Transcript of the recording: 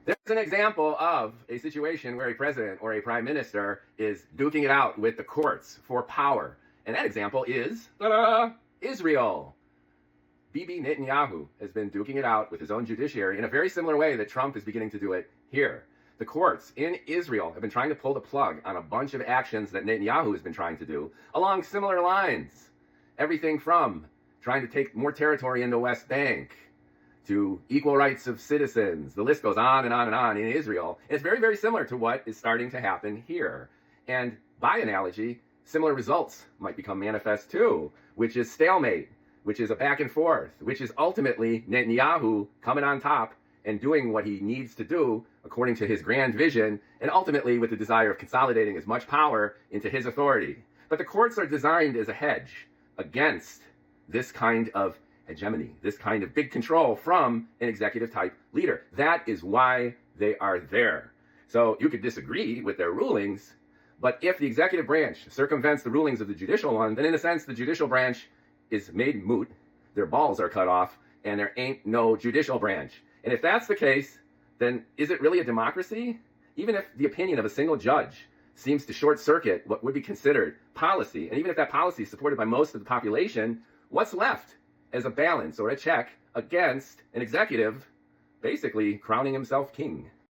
There's an example of a situation where a president or a prime minister is duking it out with the courts for power. And that example is Israel. Bibi Netanyahu has been duking it out with his own judiciary in a very similar way that Trump is beginning to do it here. The courts in Israel have been trying to pull the plug on a bunch of actions that Netanyahu has been trying to do along similar lines. Everything from trying to take more territory in the West Bank to equal rights of citizens. The list goes on and on and on in Israel. It's very, very similar to what is starting to happen here. And by analogy, similar results might become manifest too, which is stalemate, which is a back and forth, which is ultimately Netanyahu coming on top and doing what he needs to do according to his grand vision, and ultimately with the desire of consolidating as much power into his authority. But the courts are designed as a hedge against this kind of hegemony, this kind of big control from an executive type leader. That is why they are there. So you could disagree with their rulings, but if the executive branch circumvents the rulings of the judicial one, then in a sense the judicial branch is made moot, their balls are cut off, and there ain't no judicial branch. And if that's the case, then is it really a democracy? Even if the opinion of a single judge seems to short circuit what would be considered policy, and even if that policy is supported by most of the population, what's left as a balance or a check against an executive basically crowning himself king?